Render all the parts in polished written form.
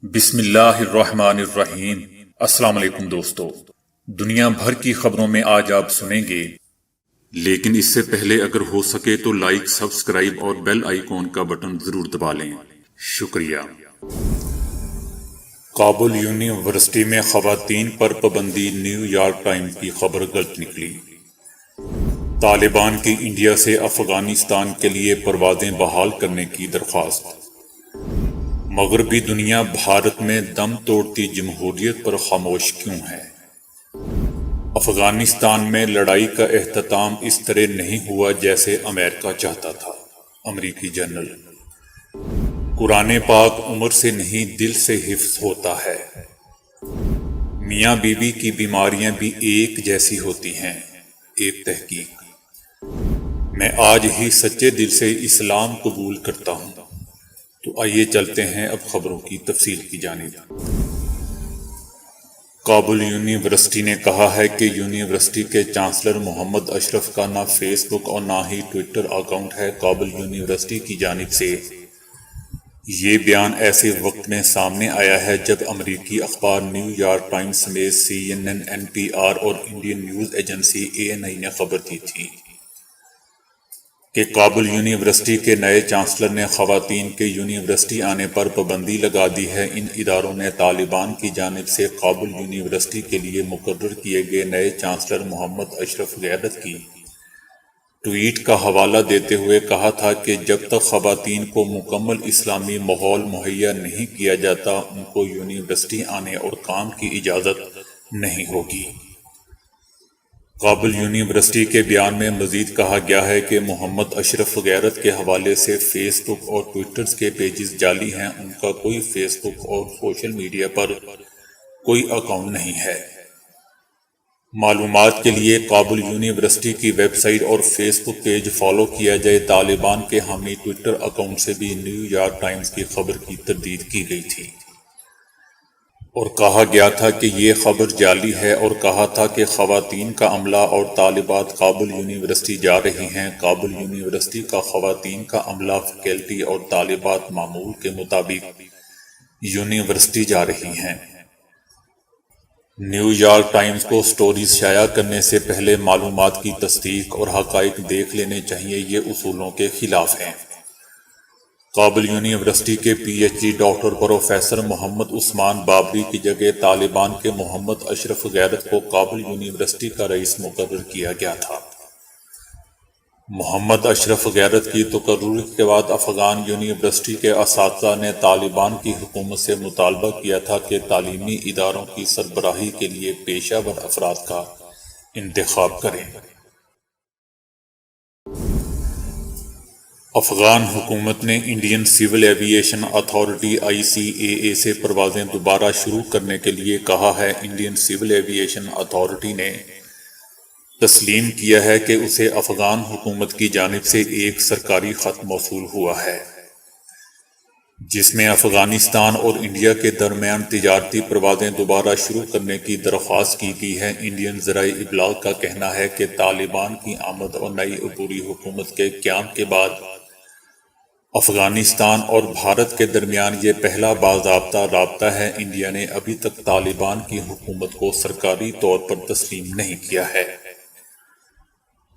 بسم اللہ الرحمن الرحیم۔ السلام علیکم دوستو، دنیا بھر کی خبروں میں آج آپ سنیں گے، لیکن اس سے پہلے اگر ہو سکے تو لائک، سبسکرائب اور بیل آئیکن کا بٹن ضرور دبا لیں۔ شکریہ۔ کابل یونیورسٹی میں خواتین پر پابندی، نیو یارک ٹائمز کی خبر غلط نکلی۔ طالبان کی انڈیا سے افغانستان کے لیے پروازیں بحال کرنے کی درخواست۔ مغربی دنیا بھارت میں دم توڑتی جمہوریت پر خاموش کیوں ہے؟ افغانستان میں لڑائی کا اختتام اس طرح نہیں ہوا جیسے امریکہ چاہتا تھا۔ امریکی جنرل۔ قرآن پاک عمر سے نہیں دل سے حفظ ہوتا ہے۔ میاں بیوی کی بیماریاں بھی ایک جیسی ہوتی ہیں۔ ایک تحقیق۔ میں آج ہی سچے دل سے اسلام قبول کرتا ہوں۔ تو آئیے چلتے ہیں اب خبروں کی تفصیل کی جانب۔ کابل یونیورسٹی نے کہا ہے کہ یونیورسٹی کے چانسلر محمد اشرف کا نہ فیس بک اور نہ ہی ٹویٹر اکاؤنٹ ہے۔ کابل یونیورسٹی کی جانب سے یہ بیان ایسے وقت میں سامنے آیا ہے جب امریکی اخبار نیو یارک ٹائمز سمیت CNN، NPR اور انڈین نیوز ایجنسی ANI نے خبر دی تھی کہ کابل یونیورسٹی کے نئے چانسلر نے خواتین کے یونیورسٹی آنے پر پابندی لگا دی ہے۔ ان اداروں نے طالبان کی جانب سے کابل یونیورسٹی کے لیے مقرر کیے گئے نئے چانسلر محمد اشرف غیرت کی ٹویٹ کا حوالہ دیتے ہوئے کہا تھا کہ جب تک خواتین کو مکمل اسلامی ماحول مہیا نہیں کیا جاتا، ان کو یونیورسٹی آنے اور کام کی اجازت نہیں ہوگی۔ کابل یونیورسٹی کے بیان میں مزید کہا گیا ہے کہ محمد اشرف غیرت کے حوالے سے فیس بک اور ٹویٹر کے پیجز جعلی ہیں۔ ان کا کوئی فیس بک اور سوشل میڈیا پر کوئی اکاؤنٹ نہیں ہے۔ معلومات کے لیے کابل یونیورسٹی کی ویب سائٹ اور فیس بک پیج فالو کیا جائے۔ طالبان کے حامی ٹویٹر اکاؤنٹ سے بھی نیو یارک ٹائمز کی خبر کی تردید کی گئی تھی اور کہا گیا تھا کہ یہ خبر جعلی ہے، اور کہا تھا کہ خواتین کا عملہ اور طالبات کابل یونیورسٹی جا رہی ہیں۔ کابل یونیورسٹی کا خواتین کا عملہ، فیکلٹی اور طالبات معمول کے مطابق یونیورسٹی جا رہی ہیں۔ نیو یارک ٹائمز کو سٹوریز شائع کرنے سے پہلے معلومات کی تصدیق اور حقائق دیکھ لینے چاہیے، یہ اصولوں کے خلاف ہیں۔ کابل یونیورسٹی کے PhD doctor professor Muhammad Usman Babri کی جگہ طالبان کے محمد اشرف غیرت کو کابل یونیورسٹی کا رئیس مقرر کیا گیا تھا۔ محمد اشرف غیرت کی تقرری کے بعد افغان یونیورسٹی کے اساتذہ نے طالبان کی حکومت سے مطالبہ کیا تھا کہ تعلیمی اداروں کی سربراہی کے لیے پیشہ ور افراد کا انتخاب کریں۔ افغان حکومت نے Indian civil aviation authority ICAA سے پروازیں دوبارہ شروع کرنے کے لیے کہا ہے۔ انڈین سول ایوییشن اتھارٹی نے تسلیم کیا ہے کہ اسے افغان حکومت کی جانب سے ایک سرکاری خط موصول ہوا ہے جس میں افغانستان اور انڈیا کے درمیان تجارتی پروازیں دوبارہ شروع کرنے کی درخواست کی گئی ہے۔ انڈین ذرائع ابلاغ کا کہنا ہے کہ طالبان کی آمد اور نئی عبوری حکومت کے قیام کے بعد افغانستان اور بھارت کے درمیان یہ پہلا باضابطہ رابطہ ہے۔ انڈیا نے ابھی تک طالبان کی حکومت کو سرکاری طور پر تسلیم نہیں کیا ہے۔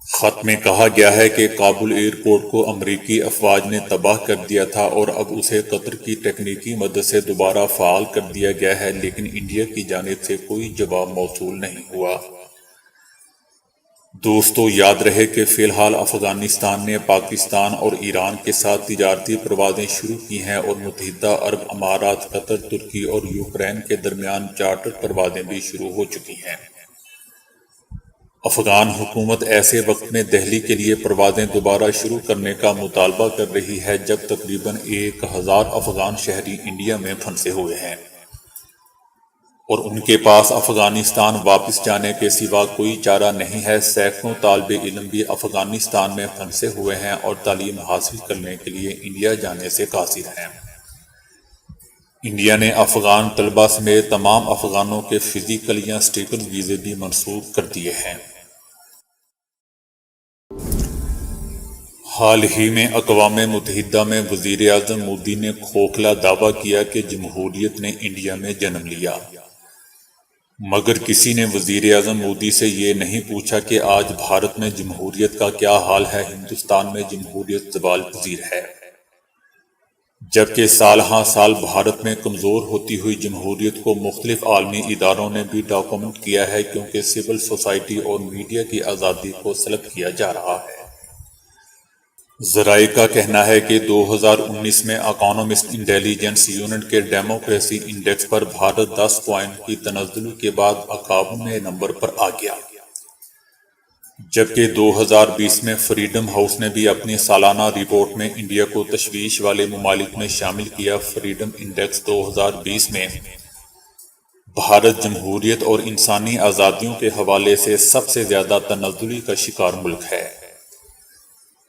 خط میں کہا گیا ہے کہ کابل ایئرپورٹ کو امریکی افواج نے تباہ کر دیا تھا اور اب اسے قطر کی ٹیکنیکی مدد سے دوبارہ فعال کر دیا گیا ہے، لیکن انڈیا کی جانب سے کوئی جواب موصول نہیں ہوا۔ دوستو، یاد رہے کہ فی الحال افغانستان نے پاکستان اور ایران کے ساتھ تجارتی پروازیں شروع کی ہیں اور متحدہ عرب امارات، قطر، ترکی اور یوکرین کے درمیان چارٹر پروازیں بھی شروع ہو چکی ہیں۔ افغان حکومت ایسے وقت میں دہلی کے لیے پروازیں دوبارہ شروع کرنے کا مطالبہ کر رہی ہے جب تقریباً 1000 افغان شہری انڈیا میں پھنسے ہوئے ہیں اور ان کے پاس افغانستان واپس جانے کے سوا کوئی چارہ نہیں ہے۔ سینکڑوں طالب علم بھی افغانستان میں پھنسے ہوئے ہیں اور تعلیم حاصل کرنے کے لیے انڈیا جانے سے قاصر ہیں۔ انڈیا نے افغان طلبہ سمیت تمام افغانوں کے فزیکل یا اسٹیکر ویزے بھی منسوخ کر دیے ہیں۔ حال ہی میں اقوام متحدہ میں وزیر اعظم مودی نے کھوکھلا دعویٰ کیا کہ جمہوریت نے انڈیا میں جنم لیا، مگر کسی نے وزیر اعظم مودی سے یہ نہیں پوچھا کہ آج بھارت میں جمہوریت کا کیا حال ہے۔ ہندوستان میں جمہوریت زوال پذیر ہے، جبکہ سال ہاں سال بھارت میں کمزور ہوتی ہوئی جمہوریت کو مختلف عالمی اداروں نے بھی ڈاکومنٹ کیا ہے، کیونکہ سول سوسائٹی اور میڈیا کی آزادی کو سلب کیا جا رہا ہے۔ ذرائع کا کہنا ہے کہ 2019 میں اکانومسٹ انٹیلیجنس یونٹ کے ڈیموکریسی انڈیکس پر بھارت 10 پوائنٹ کی تنزل کے بعد 51ویں نمبر پر آ گیا، جبکہ 2020 میں فریڈم ہاؤس نے بھی اپنی سالانہ رپورٹ میں انڈیا کو تشویش والے ممالک میں شامل کیا۔ فریڈم انڈیکس 2020 میں بھارت جمہوریت اور انسانی آزادیوں کے حوالے سے سب سے زیادہ تنزلی کا شکار ملک ہے۔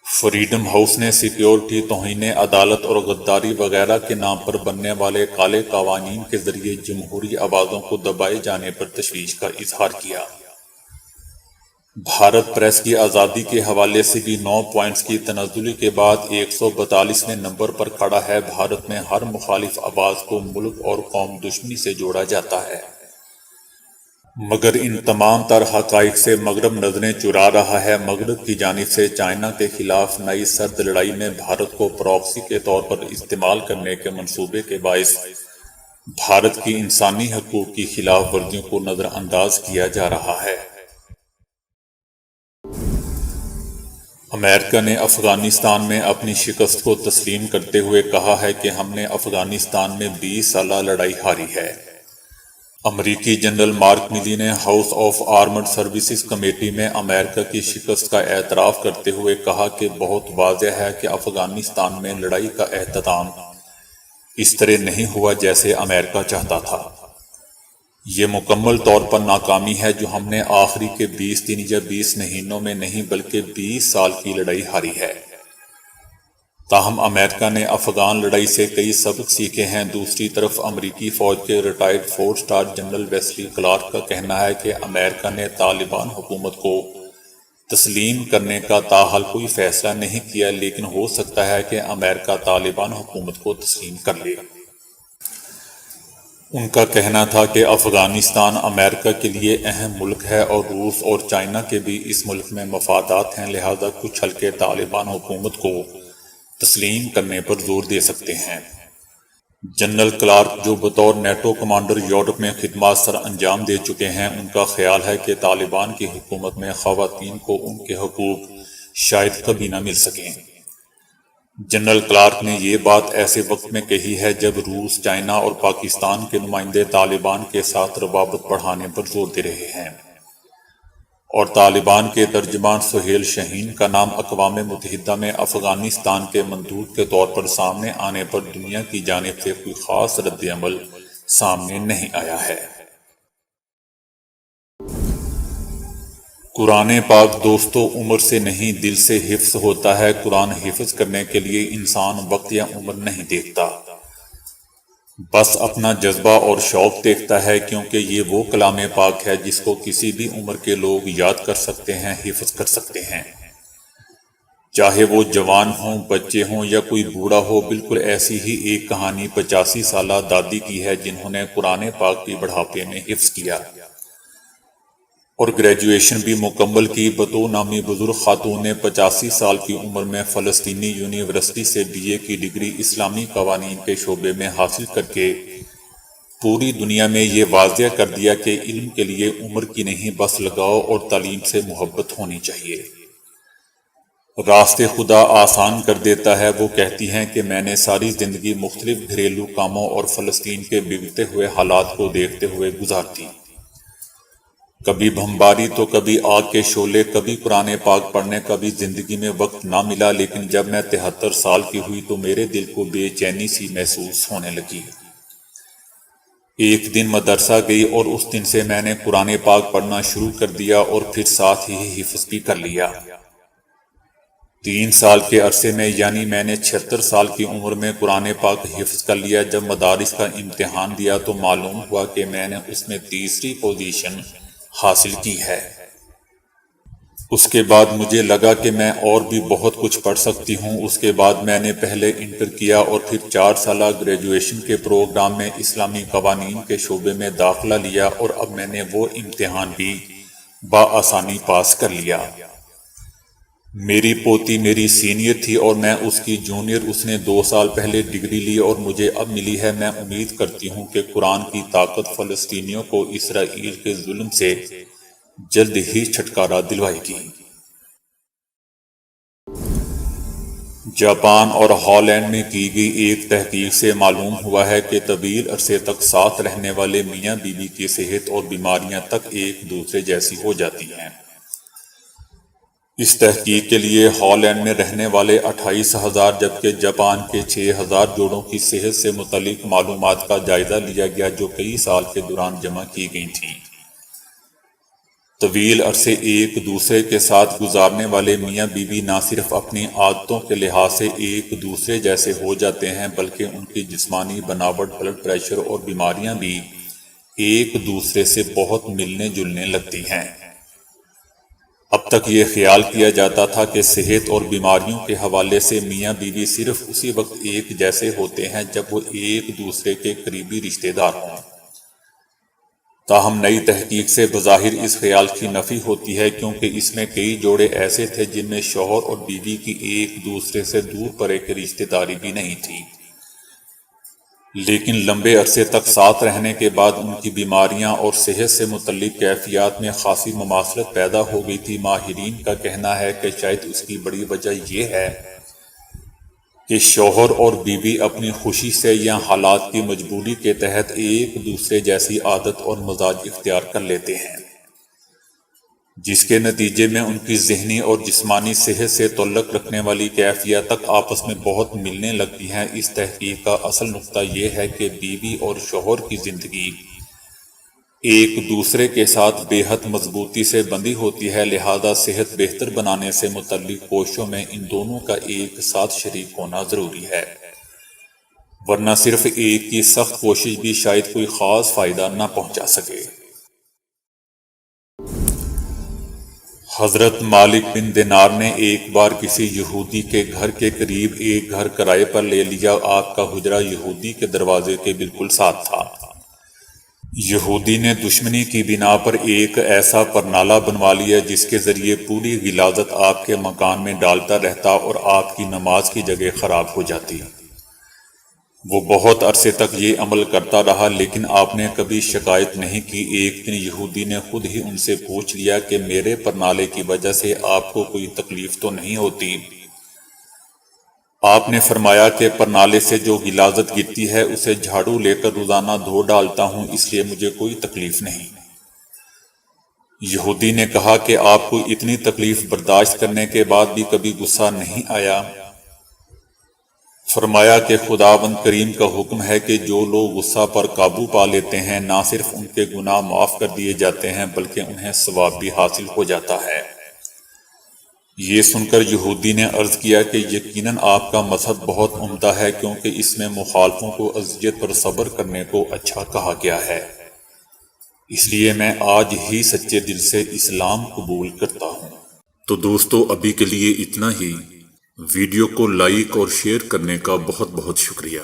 فریڈم ہاؤس نے سیکیورٹی، توہین عدالت اور غداری وغیرہ کے نام پر بننے والے کالے قوانین کے ذریعے جمہوری آوازوں کو دبائے جانے پر تشویش کا اظہار کیا۔ بھارت پریس کی آزادی کے حوالے سے بھی 9 پوائنٹس کی تنزلی کے بعد 142ویں نمبر پر کھڑا ہے۔ بھارت میں ہر مخالف آواز کو ملک اور قوم دشمنی سے جوڑا جاتا ہے، مگر ان تمام تر حقائق سے مغرب نظریں چرا رہا ہے۔ مغرب کی جانب سے چائنا کے خلاف نئی سرد لڑائی میں بھارت کو پراکسی کے طور پر استعمال کرنے کے منصوبے کے باعث بھارت کی انسانی حقوق کی خلاف ورزیوں کو نظر انداز کیا جا رہا ہے۔ امریکہ نے افغانستان میں اپنی شکست کو تسلیم کرتے ہوئے کہا ہے کہ ہم نے افغانستان میں 20 سالہ لڑائی ہاری ہے۔ امریکی جنرل مارک میلی نے house of armed services committee میں امریکہ کی شکست کا اعتراف کرتے ہوئے کہا کہ بہت واضح ہے کہ افغانستان میں لڑائی کا اختتام اس طرح نہیں ہوا جیسے امریکہ چاہتا تھا۔ یہ مکمل طور پر ناکامی ہے جو ہم نے آخری کے 20 دن یا 20 مہینوں میں نہیں بلکہ 20 سال کی لڑائی ہاری ہے۔ تاہم امریکہ نے افغان لڑائی سے کئی سبق سیکھے ہیں۔ دوسری طرف امریکی فوج کے retired 4 star general Wesley Clark کا کہنا ہے کہ امریکہ نے طالبان حکومت کو تسلیم کرنے کا تاحال کوئی فیصلہ نہیں کیا، لیکن ہو سکتا ہے کہ امریکہ طالبان حکومت کو تسلیم کر لے۔ ان کا کہنا تھا کہ افغانستان امریکہ کے لیے اہم ملک ہے اور روس اور چائنا کے بھی اس ملک میں مفادات ہیں، لہذا کچھ حلقے طالبان حکومت کو تسلیم کرنے پر زور دے سکتے ہیں۔ جنرل کلارک، جو بطور نیٹو کمانڈر یورپ میں خدمات سر انجام دے چکے ہیں، ان کا خیال ہے کہ طالبان کی حکومت میں خواتین کو ان کے حقوق شاید کبھی نہ مل سکیں۔ جنرل کلارک نے یہ بات ایسے وقت میں کہی ہے جب روس، چائنا اور پاکستان کے نمائندے طالبان کے ساتھ روابط بڑھانے پر زور دے رہے ہیں، اور طالبان کے ترجمان سہیل شاہین کا نام اقوام متحدہ میں افغانستان کے مندوب کے طور پر سامنے آنے پر دنیا کی جانب سے کوئی خاص رد عمل سامنے نہیں آیا ہے۔ قرآن پاک دوستو عمر سے نہیں دل سے حفظ ہوتا ہے۔ قرآن حفظ کرنے کے لیے انسان وقت یا عمر نہیں دیکھتا، بس اپنا جذبہ اور شوق دیکھتا ہے، کیونکہ یہ وہ کلام پاک ہے جس کو کسی بھی عمر کے لوگ یاد کر سکتے ہیں، حفظ کر سکتے ہیں، چاہے وہ جوان ہوں، بچے ہوں یا کوئی بوڑھا ہو۔ بالکل ایسی ہی ایک کہانی 85 سالہ دادی کی ہے جنہوں نے قرآن پاک کی بڑھاپے میں حفظ کیا اور گریجویشن بھی مکمل کی۔ بطو نامی بزرگ خاتون نے 85 سال کی عمر میں فلسطینی یونیورسٹی سے BA کی ڈگری اسلامی قوانین کے شعبے میں حاصل کر کے پوری دنیا میں یہ واضح کر دیا کہ علم کے لیے عمر کی نہیں، بس لگاؤ اور تعلیم سے محبت ہونی چاہیے۔ راستے خدا آسان کر دیتا ہے۔ وہ کہتی ہیں کہ میں نے ساری زندگی مختلف گھریلو کاموں اور فلسطین کے بگڑتے ہوئے حالات کو دیکھتے ہوئے گزار دی، کبھی بمباری تو کبھی آگ کے شعلے، کبھی قرآن پاک پڑھنے کا بھی زندگی میں وقت نہ ملا، لیکن جب میں 73 سال کی ہوئی تو میرے دل کو بے چینی سی محسوس ہونے لگی۔ ایک دن مدرسہ گئی اور اس دن سے میں نے قرآن پاک پڑھنا شروع کر دیا اور پھر ساتھ ہی حفظ بھی کر لیا۔ 3 سال کے عرصے میں، یعنی میں نے 76 سال کی عمر میں قرآن پاک حفظ کر لیا۔ جب مدارس کا امتحان دیا تو معلوم ہوا کہ میں نے اس میں تیسری پوزیشن حاصل کی ہے۔ اس کے بعد مجھے لگا کہ میں اور بھی بہت کچھ پڑھ سکتی ہوں۔ اس کے بعد میں نے پہلے انٹر کیا اور پھر 4 سالہ گریجویشن کے پروگرام میں اسلامی قوانین کے شعبے میں داخلہ لیا اور اب میں نے وہ امتحان بھی بآسانی پاس کر لیا۔ میری پوتی میری سینئر تھی اور میں اس کی جونیئر۔ اس نے 2 سال پہلے ڈگری لی اور مجھے اب ملی ہے۔ میں امید کرتی ہوں کہ قرآن کی طاقت فلسطینیوں کو اسرائیل کے ظلم سے جلد ہی چھٹکارا دلوائے گی۔ جاپان اور ہالینڈ میں کی گئی ایک تحقیق سے معلوم ہوا ہے کہ طویل عرصے تک ساتھ رہنے والے میاں بیوی کی صحت اور بیماریاں تک ایک دوسرے جیسی ہو جاتی ہیں۔ اس تحقیق کے لیے ہالینڈ میں رہنے والے 28,000 جبکہ جاپان کے 6,000 جوڑوں کی صحت سے متعلق معلومات کا جائزہ لیا گیا جو کئی سال کے دوران جمع کی گئی تھیں۔ طویل عرصے ایک دوسرے کے ساتھ گزارنے والے میاں بیوی نہ صرف اپنی عادتوں کے لحاظ سے ایک دوسرے جیسے ہو جاتے ہیں بلکہ ان کی جسمانی بناوٹ، بلڈ پریشر اور بیماریاں بھی ایک دوسرے سے بہت ملنے جلنے لگتی ہیں۔ اب تک یہ خیال کیا جاتا تھا کہ صحت اور بیماریوں کے حوالے سے میاں بیوی صرف اسی وقت ایک جیسے ہوتے ہیں جب وہ ایک دوسرے کے قریبی رشتہ دار ہوں۔ تاہم نئی تحقیق سے بظاہر اس خیال کی نفی ہوتی ہے کیونکہ اس میں کئی جوڑے ایسے تھے جن میں شوہر اور بیوی کی ایک دوسرے سے دور پر ایک رشتہ داری بھی نہیں تھی، لیکن لمبے عرصے تک ساتھ رہنے کے بعد ان کی بیماریاں اور صحت سے متعلق کیفیات میں خاصی مماثلت پیدا ہو گئی تھی۔ ماہرین کا کہنا ہے کہ شاید اس کی بڑی وجہ یہ ہے کہ شوہر اور بیوی اپنی خوشی سے یا حالات کی مجبوری کے تحت ایک دوسرے جیسی عادت اور مزاج اختیار کر لیتے ہیں، جس کے نتیجے میں ان کی ذہنی اور جسمانی صحت سے تعلق رکھنے والی کیفیات تک آپس میں بہت ملنے لگتی ہیں۔ اس تحقیق کا اصل نقطہ یہ ہے کہ بیوی اور شوہر کی زندگی ایک دوسرے کے ساتھ بے حد مضبوطی سے بندھی ہوتی ہے، لہذا صحت بہتر بنانے سے متعلق کوششوں میں ان دونوں کا ایک ساتھ شریک ہونا ضروری ہے، ورنہ صرف ایک کی سخت کوشش بھی شاید کوئی خاص فائدہ نہ پہنچا سکے۔ حضرت مالک بن دینار نے ایک بار کسی یہودی کے گھر کے قریب ایک گھر کرائے پر لے لیا۔ آپ کا حجرہ یہودی کے دروازے کے بالکل ساتھ تھا۔ یہودی نے دشمنی کی بنا پر ایک ایسا پرنالہ بنوا لیا جس کے ذریعے پوری غلاظت آپ کے مکان میں ڈالتا رہتا اور آپ کی نماز کی جگہ خراب ہو جاتی۔ وہ بہت عرصے تک یہ عمل کرتا رہا لیکن آپ نے کبھی شکایت نہیں کی۔ ایک دن یہودی نے خود ہی ان سے پوچھ لیا کہ میرے پرنالے کی وجہ سے آپ کو کوئی تکلیف تو نہیں ہوتی؟ آپ نے فرمایا کہ پرنالے سے جو غلاظت گرتی ہے اسے جھاڑو لے کر روزانہ دھو ڈالتا ہوں، اس لیے مجھے کوئی تکلیف نہیں۔ یہودی نے کہا کہ آپ کو اتنی تکلیف برداشت کرنے کے بعد بھی کبھی غصہ نہیں آیا؟ فرمایا کہ خداوند کریم کا حکم ہے کہ جو لوگ غصہ پر قابو پا لیتے ہیں نہ صرف ان کے گناہ معاف کر دیے جاتے ہیں بلکہ انہیں ثواب بھی حاصل ہو جاتا ہے۔ یہ سن کر یہودی نے عرض کیا کہ یقیناً آپ کا مذہب بہت عمدہ ہے کیونکہ اس میں مخالفوں کو اذیت پر صبر کرنے کو اچھا کہا گیا ہے، اس لیے میں آج ہی سچے دل سے اسلام قبول کرتا ہوں۔ تو دوستو ابھی کے لیے اتنا ہی۔ ویڈیو کو لائک اور شیئر کرنے کا بہت بہت شکریہ۔